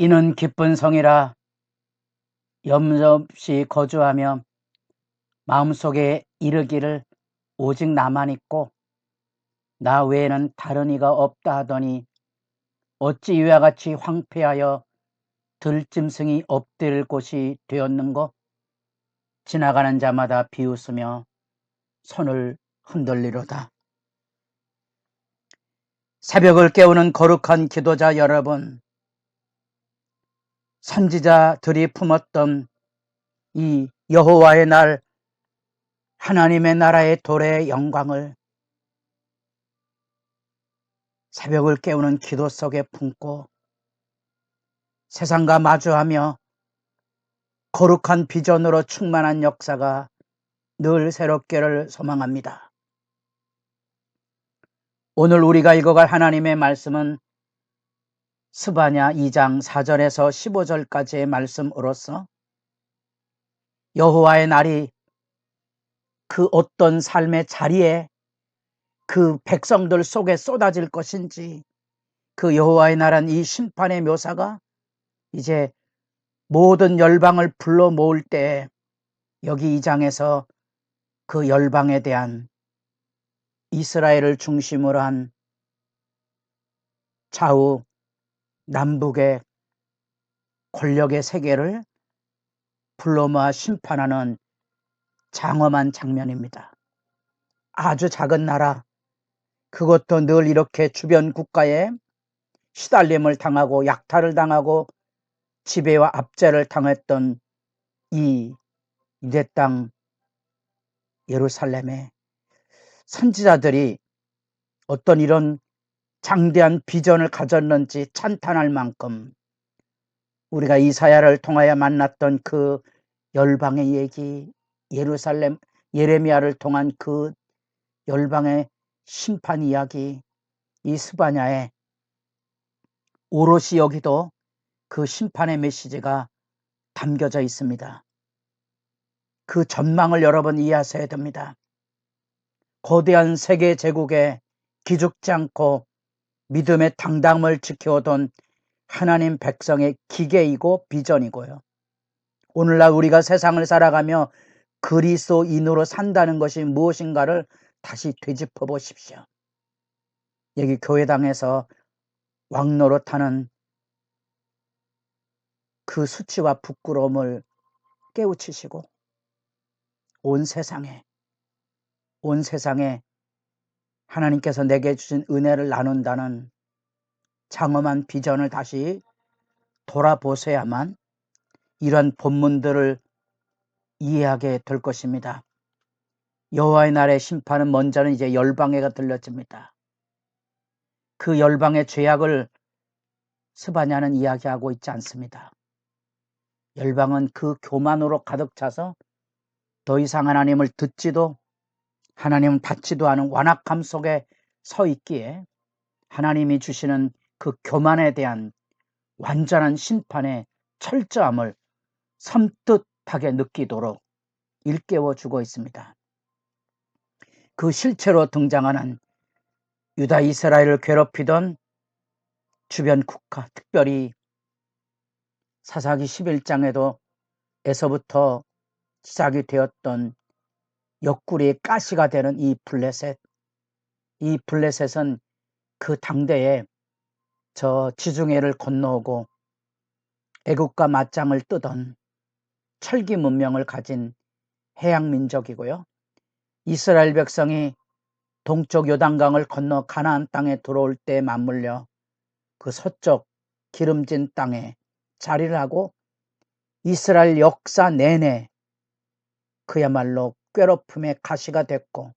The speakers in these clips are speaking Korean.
이는 기쁜 성이라 염려없이 거주하며 마음속에 이르기를 오직 나만 있고 나 외에는 다른 이가 없다 하더니 어찌 이와 같이 황폐하여 들짐승이 엎드릴 곳이 되었는고. 지나가는 자마다 비웃으며 손을 흔들리로다. 새벽을 깨우는 거룩한 기도자 여러분, 선지자들이 품었던 이 여호와의 날, 하나님의 나라의 도래의 영광을 새벽을 깨우는 기도 속에 품고 세상과 마주하며 거룩한 비전으로 충만한 역사가 늘 새롭기를 소망합니다. 오늘 우리가 읽어갈 하나님의 말씀은 스바냐 2장 4절에서 15절까지의 말씀으로서 여호와의 날이 그 어떤 삶의 자리에 그 백성들 속에 쏟아질 것인지, 그 여호와의 날은 이 심판의 묘사가 이제 모든 열방을 불러 모을 때 여기 이 장에서 그 열방에 대한 이스라엘을 중심으로 한 좌우 남북의 권력의 세계를 불러 모아 심판하는 장엄한 장면입니다. 아주 작은 나라, 그것도 늘 이렇게 주변 국가에 시달림을 당하고 약탈을 당하고 지배와 압제를 당했던 이 유대 땅 예루살렘에 선지자들이 어떤 이런 장대한 비전을 가졌는지 찬탄할 만큼 우리가 이사야를 통하여 만났던 그 열방의 얘기, 예루살렘 예레미야를 통한 그 열방의 심판 이야기, 이 스바냐에 오롯이 여기도 그 심판의 메시지가 담겨져 있습니다. 그 전망을 여러분 이해하셔야 됩니다. 거대한 세계 제국에 기죽지 않고 믿음의 당당함을 지켜오던 하나님 백성의 기계이고 비전이고요. 오늘날 우리가 세상을 살아가며 그리스도인으로 산다는 것이 무엇인가를 다시 되짚어 보십시오. 여기 교회당에서 왕노릇하는 그 수치와 부끄러움을 깨우치시고 온 세상에 하나님께서 내게 주신 은혜를 나눈다는 장엄한 비전을 다시 돌아보셔야만 이런 본문들을 이해하게 될 것입니다. 여호와의 날의 심판은 먼저는 이제 열방에가 들려집니다. 그 열방의 죄악을 스바냐는 이야기하고 있지 않습니다. 열방은 그 교만으로 가득 차서 더 이상 하나님을 듣지도 하나님을 받지도 않은 완악함 속에 서 있기에 하나님이 주시는 그 교만에 대한 완전한 심판의 철저함을 섬뜩하게 느끼도록 일깨워 주고 있습니다. 그 실체로 등장하는 유다 이스라엘을 괴롭히던 주변 국가, 특별히 사사기 11장에도 에서부터 시작이 되었던 옆구리의 가시가 되는 이 블레셋. 이 블레셋은 그 당대에 저 지중해를 건너오고 애국과 맞짱을 뜨던 철기 문명을 가진 해양 민족이고요. 이스라엘 백성이 동쪽 요단강을 건너 가나안 땅에 들어올 때 맞물려 그 서쪽 기름진 땅에 자리를 하고 이스라엘 역사 내내 그야말로 괴롭힘의 가시가 됐고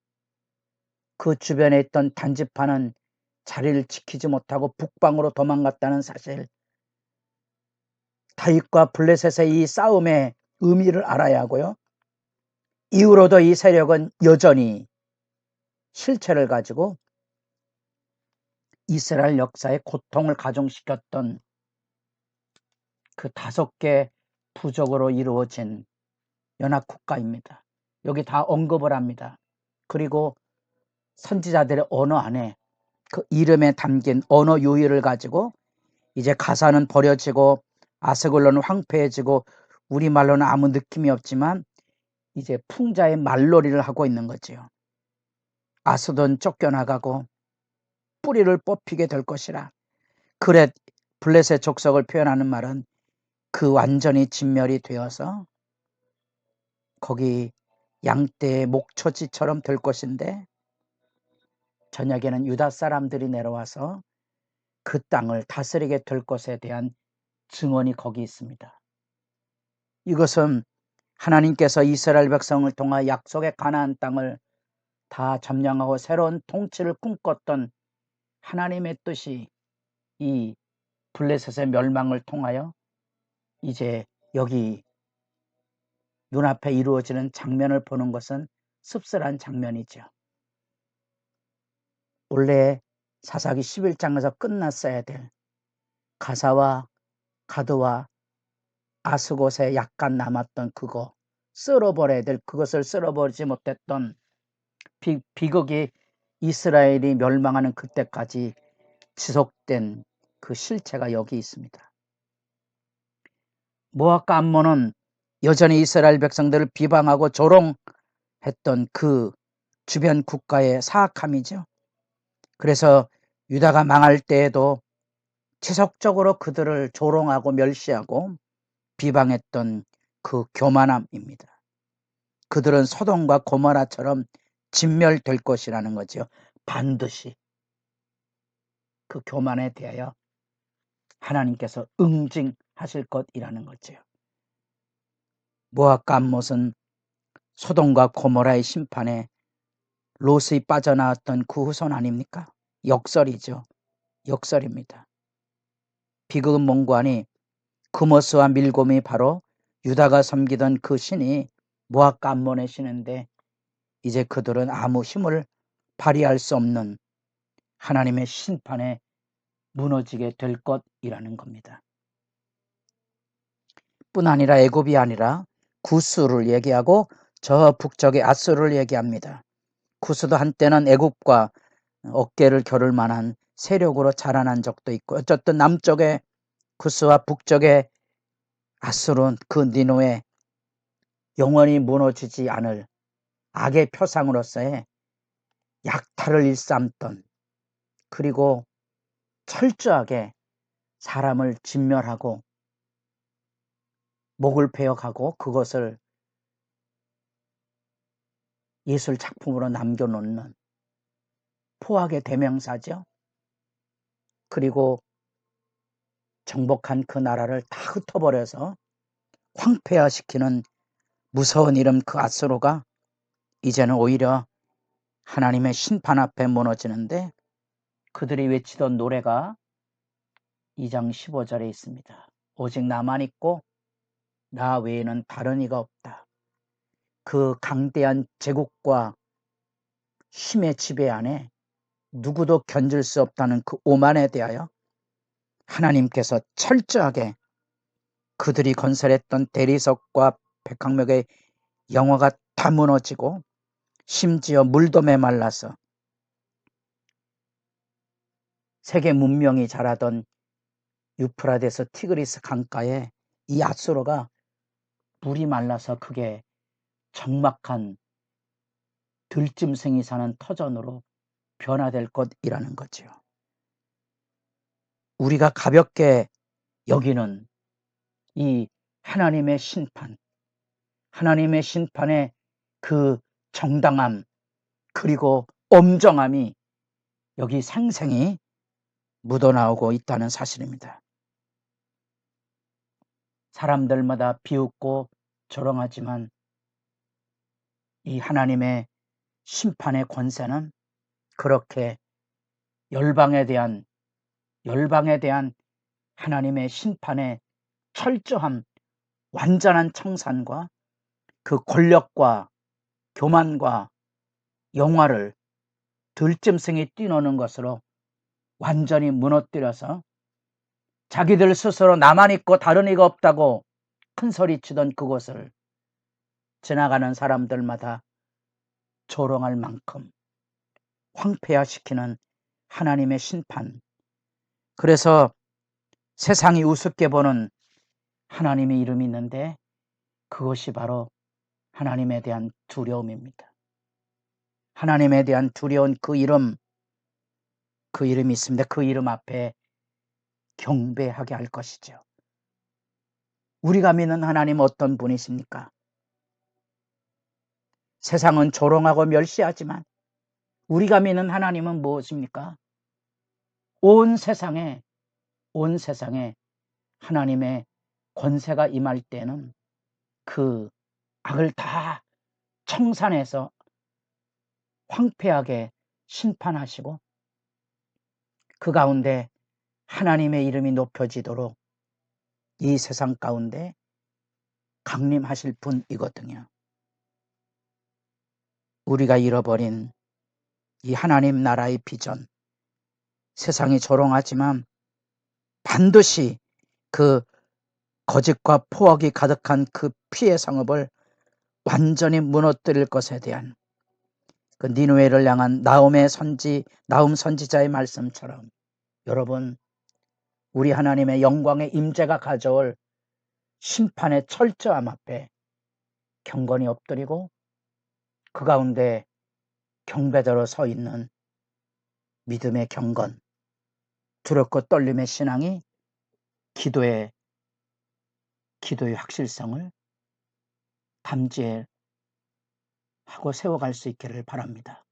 그 주변에 있던 단지파는 자리를 지키지 못하고 북방으로 도망갔다는 사실, 다윗과 블레셋의 이 싸움의 의미를 알아야 하고요. 이후로도 이 세력은 여전히 실체를 가지고 이스라엘 역사의 고통을 가중시켰던 그 5개 부족으로 이루어진 연합국가입니다. 여기 다 언급을 합니다. 그리고 선지자들의 언어 안에 그 이름에 담긴 언어 유희를 가지고 이제 가사는 버려지고 아스글론은 황폐해지고 우리말로는 아무 느낌이 없지만 이제 풍자의 말놀이를 하고 있는 거지요. 아스돈 쫓겨나가고 뿌리를 뽑히게 될 것이라. 그렛 블레셋 족속을 표현하는 말은 그 완전히 진멸이 되어서 거기 양떼의 목초지처럼 될 것인데, 저녁에는 유다 사람들이 내려와서 그 땅을 다스리게 될 것에 대한 증언이 거기 있습니다. 이것은 하나님께서 이스라엘 백성을 통하 약속의 가나안 땅을 다 점령하고 새로운 통치를 꿈꿨던 하나님의 뜻이 이 블레셋의 멸망을 통하여 이제 여기 눈앞에 이루어지는 장면을 보는 것은 씁쓸한 장면이죠. 원래 사사기 11장에서 끝났어야 될 가사와 가드와 아스곳에 약간 남았던 그거, 쓸어버려야 될 그것을 쓸어버리지 못했던 비극이 이스라엘이 멸망하는 그때까지 지속된 그 실체가 여기 있습니다. 모압과 암몬은 여전히 이스라엘 백성들을 비방하고 조롱했던 그 주변 국가의 사악함이죠. 그래서 유다가 망할 때에도 지속적으로 그들을 조롱하고 멸시하고 비방했던 그 교만함입니다. 그들은 소돔과 고모라처럼 진멸될 것이라는 거죠. 반드시 그 교만에 대하여 하나님께서 응징하실 것이라는 거죠. 모압과 암몬은 소돔과 고모라의 심판에 롯이 빠져나왔던 그 후손 아닙니까? 역설이죠. 역설입니다. 비극은 뭔고 하니 그모스와 밀곰이 바로 유다가 섬기던 그 신이 모압과 암몬의 신인데, 이제 그들은 아무 힘을 발휘할 수 없는 하나님의 심판에 무너지게 될 것이라는 겁니다. 뿐 아니라 애굽이 아니라 구스를 얘기하고 저 북쪽의 아수르를 얘기합니다. 구스도 한때는 애굽과 어깨를 겨룰 만한 세력으로 자라난 적도 있고, 어쨌든 남쪽의 구스와 북쪽의 아수르는 그 니노에 영원히 무너지지 않을 악의 표상으로서의 약탈을 일삼던, 그리고 철저하게 사람을 진멸하고 목을 베어가고 그것을 예술 작품으로 남겨놓는 포악의 대명사죠. 그리고 정복한 그 나라를 다 흩어버려서 황폐화시키는 무서운 이름 그 아수르가 이제는 오히려 하나님의 심판 앞에 무너지는데, 그들이 외치던 노래가 2장 15절에 있습니다. 오직 나만 있고 나 외에는 다른 이가 없다. 그 강대한 제국과 힘의 지배 안에 누구도 견딜 수 없다는 그 오만에 대하여 하나님께서 철저하게 그들이 건설했던 대리석과 백항목의 영화가 다 무너지고, 심지어 물도 메말라서 세계 문명이 자라던 유프라데스 티그리스 강가에 이 아수르가 물이 말라서 그게 적막한 들짐승이 사는 터전으로 변화될 것이라는 거죠. 우리가 가볍게 여기는 이 하나님의 심판, 하나님의 심판의 그 정당함, 그리고 엄정함이 여기 생생히 묻어나오고 있다는 사실입니다. 사람들마다 비웃고 조롱하지만 이 하나님의 심판의 권세는 그렇게 열방에 대한 하나님의 심판의 철저한 완전한 청산과 그 권력과 교만과 영화를 들짐승이 뛰노는 것으로 완전히 무너뜨려서 자기들 스스로 나만 있고 다른 이가 없다고 큰소리치던 그곳을 지나가는 사람들마다 조롱할 만큼 황폐화시키는 하나님의 심판. 그래서 세상이 우습게 보는 하나님의 이름이 있는데 그것이 바로 하나님에 대한 두려움입니다. 하나님에 대한 두려운 그 이름이 있습니다. 그 이름 앞에 경배하게 할 것이죠. 우리가 믿는 하나님 어떤 분이십니까? 세상은 조롱하고 멸시하지만 우리가 믿는 하나님은 무엇입니까? 온 세상에 하나님의 권세가 임할 때는 그 악을 다 청산해서 황폐하게 심판하시고 그 가운데 하나님의 이름이 높여지도록 이 세상 가운데 강림하실 분이거든요. 우리가 잃어버린 이 하나님 나라의 비전, 세상이 조롱하지만 반드시 그 거짓과 포악이 가득한 그 피해 상업을 완전히 무너뜨릴 것에 대한 그 니느웨를 향한 나움 선지자의 말씀처럼 여러분, 우리 하나님의 영광의 임재가 가져올 심판의 철저함 앞에 경건히 엎드리고 그 가운데 경배대로 서 있는 믿음의 경건, 두렵고 떨림의 신앙이 기도의 확실성을 담지하고 세워갈 수 있기를 바랍니다.